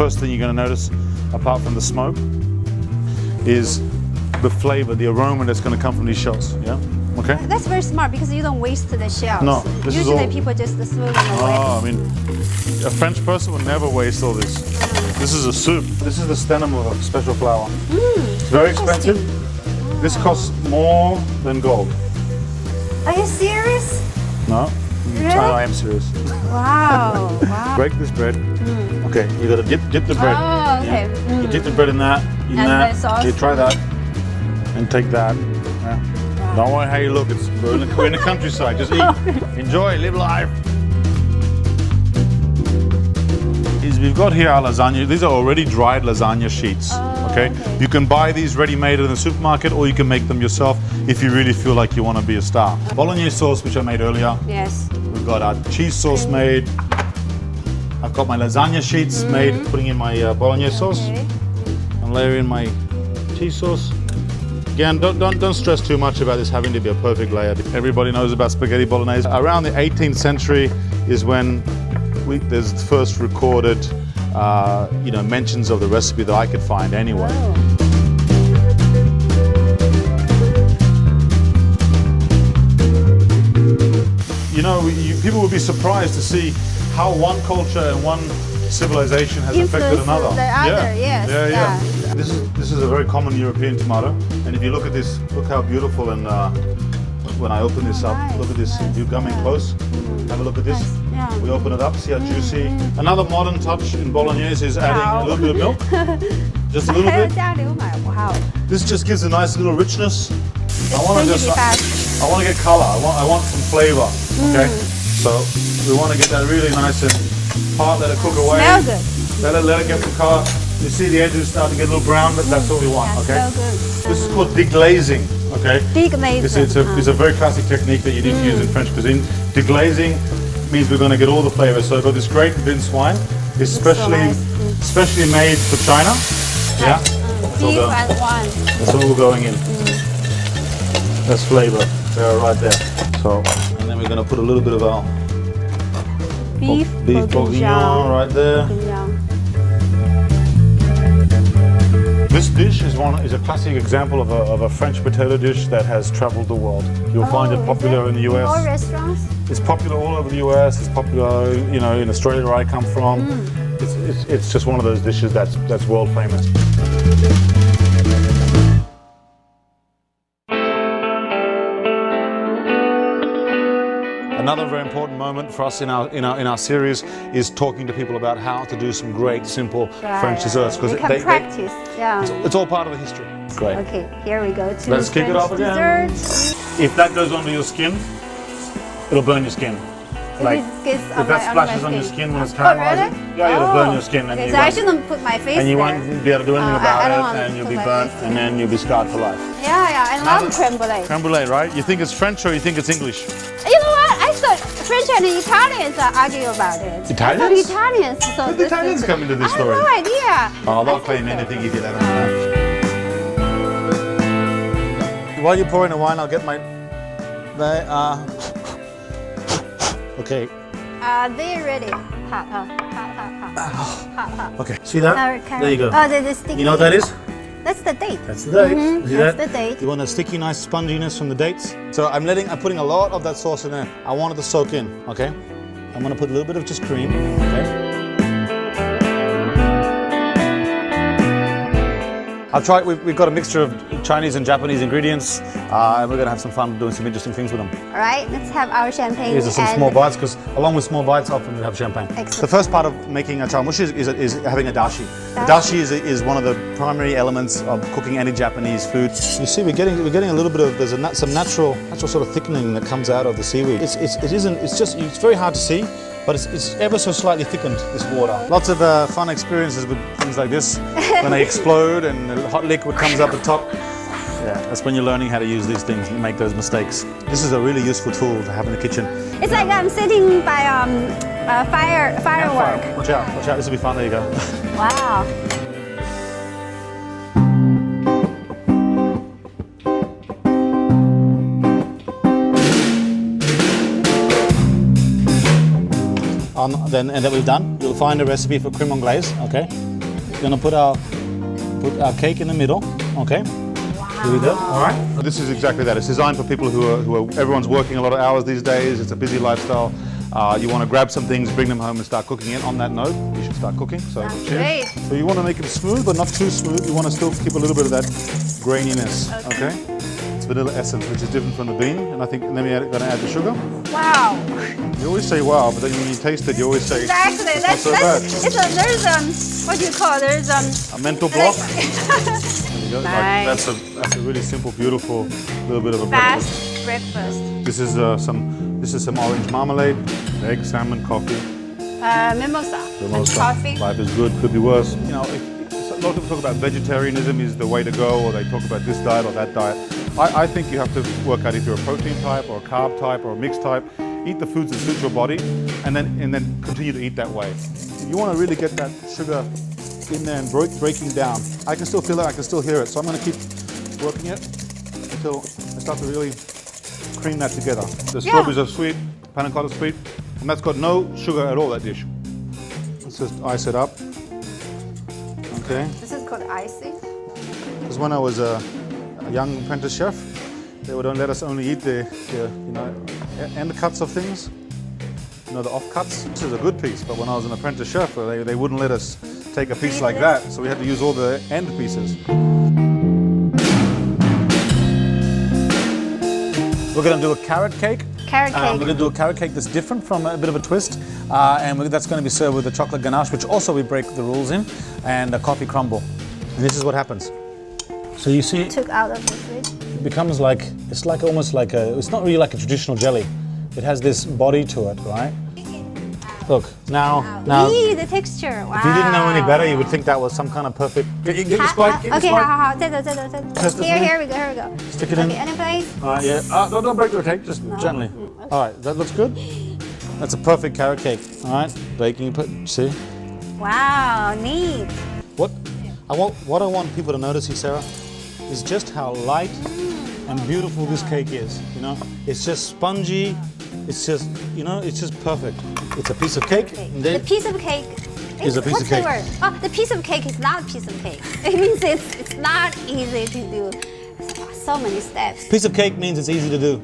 first thing you're going to notice, apart from the smoke, is the flavor, the aroma that's going to come from these shells. Yeah. Okay. That's very smart because you don't waste the shells. No, this usually is all... people just throw them away. Oh, I mean, a French person would never waste all this. This is a soup. This is the stem of a special flower. It's very expensive. This costs more than gold. Are you serious? No. Really? I am serious. Wow. Wow. Break this bread. Okay, you gotta dip the bread. Oh, okay. Yeah. You dip the bread in that, in And that. the sauce. You try that, and take that. Yeah. Wow. Don't worry how you look. We're in the countryside. Just eat, enjoy, live life. We've got here our lasagna. These are already dried lasagna sheets. Okay? You can buy these ready-made in the supermarket, or you can make them yourself if you really feel like you want to be a star. Bolognese sauce, which I made earlier. Yes. We've got our cheese sauce made. I've got my lasagna sheets made, putting in my bolognese sauce. I'm layering my cheese sauce. Again, don't stress too much about this having to be a perfect layer. Everybody knows about spaghetti bolognese. Around the 18th century is when there's the first recorded, mentions of the recipe that I could find anyway. You know, people would be surprised to see how one culture and one civilization has affected another. The other, yes. Yeah. This is a very common European tomato, and if you look at this, look how beautiful. And when I open this up, look at this. You come in close. Have a look at this. Yeah. We open it up, see how juicy. Another modern touch in bolognese is adding a little bit of milk. Just a little bit. Wow. This just gives a nice little richness. I want to get color. I want some flavor. Okay. So we want to get that really nice and hot. Let it cook away. Smell good. Let it get some color. You see the edges starting to get a little brown, but that's what we want. Okay. So good. This is called deglazing. Okay. Deglazing. It's a very classic technique that you need to use in French cuisine. Deglazing means we're going to get all the flavors. So I've got this great minced wine, especially made for China. Yeah. Beef and wine. That's all going in. That's flavor. They're right there. So, and then we're going to put a little bit of our beef bourguignon right there. This dish is a classic example of a French potato dish that has traveled the world. You'll find it popular in the US. All restaurants? It's popular all over the US. It's popular, in Australia where I come from. It's just one of those dishes that's world famous. Another very important moment for us in our series is talking to people about how to do some great, simple French desserts. Because practice. It's all part of the history. Great. Okay, here we go to Let's kick it off again. If that goes onto your skin, it'll burn your skin. If that splashes on your skin when it's caramelizing, it'll burn your skin. And so I shouldn't put my face and you there. won't be able to do anything about it, and you'll be burnt, and then you'll be scarred for life. Yeah, I love creme brulee. Creme brulee, right? You think it's French or you think it's English? You know what? I thought French and Italians argue about it. Italians? Italians. So Did the Italians come into this story? I have no idea. Oh, they'll claim anything if you let them know. While you're pouring the wine, I'll get my... They are... Okay. They're ready. Hot. Okay, see that? There you go. Oh, they're sticky. You know what that is? That's the date. That's the date. See That's that? the date. You want a sticky, nice sponginess from the dates? So I'm putting a lot of that sauce in there. I want it to soak in, okay? I'm gonna put a little bit of just cream, okay? We've got a mixture of Chinese and Japanese ingredients, and we're gonna have some fun doing some interesting things with them. All right, let's have our champagne. These are some small bites, because along with small bites, often we have champagne. Excellent. The first part of making a chawanmushi is having a dashi. Dashi is one of the primary elements of cooking any Japanese food. You see, we're getting a little bit of some natural sort of thickening that comes out of the seaweed. It's very hard to see, but it's ever so slightly thickened, this water. Lots of fun experiences with things like this when they explode and the hot liquid comes up the top. Yeah, that's when you're learning how to use these things and make those mistakes. This is a really useful tool to have in the kitchen. It's like I'm sitting by firework. Watch out, this will be fun. There you go. Wow. And then we've done, you'll find a recipe for creme anglaise, okay? Gonna put our cake in the middle. Okay. Here we go. All right. This is exactly that. It's designed for people who are everyone's working a lot of hours these days. It's a busy lifestyle. You want to grab some things, bring them home, and start cooking it. On that note, you should start cooking. So, cheers. Great. So you want to make it smooth, but not too smooth. You want to still keep a little bit of that graininess. Okay. It's vanilla essence, which is different from the bean, and I think then we're going to add the sugar. Wow. You always say wow, but then when you taste it, you always say Exactly. it's not so bad. There's what do you call? There's A mental block. like, There you go. Like, Nice. that's a really simple, beautiful little bit of a breakfast. fast breakfast. This is some orange marmalade, egg, salmon, coffee. Mimosa. Mimosa. And coffee. Life is good, could be worse. You know, a lot of people talk about vegetarianism is the way to go, or they talk about this diet or that diet. I think you have to work out if you're a protein type or a carb type or a mixed type. Eat the foods that suit your body, and then continue to eat that way. You want to really get that sugar in there and breaking down. I can still feel it. I can still hear it. So I'm going to keep working it until I start to really cream that together. The strawberries are sweet, panna cotta sweet, and that's got no sugar at all, that dish. Let's just ice it up. Okay. This is called icing. Because when I was a young apprentice chef, they would let us only eat the end cuts of things, the offcuts. This is a good piece, but when I was an apprentice chef, they wouldn't let us take a piece like that, so we had to use all the end pieces. We're going to do a carrot cake. Carrot cake. We're going to do a carrot cake that's different from a bit of a twist, and that's going to be served with a chocolate ganache, which also we break the rules in, and a coffee crumble. And this is what happens. So you see, Took out of the fridge. it becomes like, it's like almost like it's not really like a traditional jelly. It has this body to it, right? Look, now, Eee, the texture. Wow. if you didn't know any better, you would think that was some kind of perfect. Get your spike, get your Okay, spike. 好，这个。Test it Here for me. we go. Stick it in. Okay, any place? All right, yeah. Don't break the cake, just gently. All right, that looks good. That's a perfect carrot cake. All right, baking, see? Wow, neat. What I want people to notice here, Sarah, is just how light and beautiful this cake is. You know, it's just spongy. It's just, it's just perfect. It's a piece of cake. And The then piece of cake is a piece what's of cake. the word? Oh, the piece of cake is not a piece of cake. It means it's not easy to do. So many steps. Piece of cake means it's easy to do.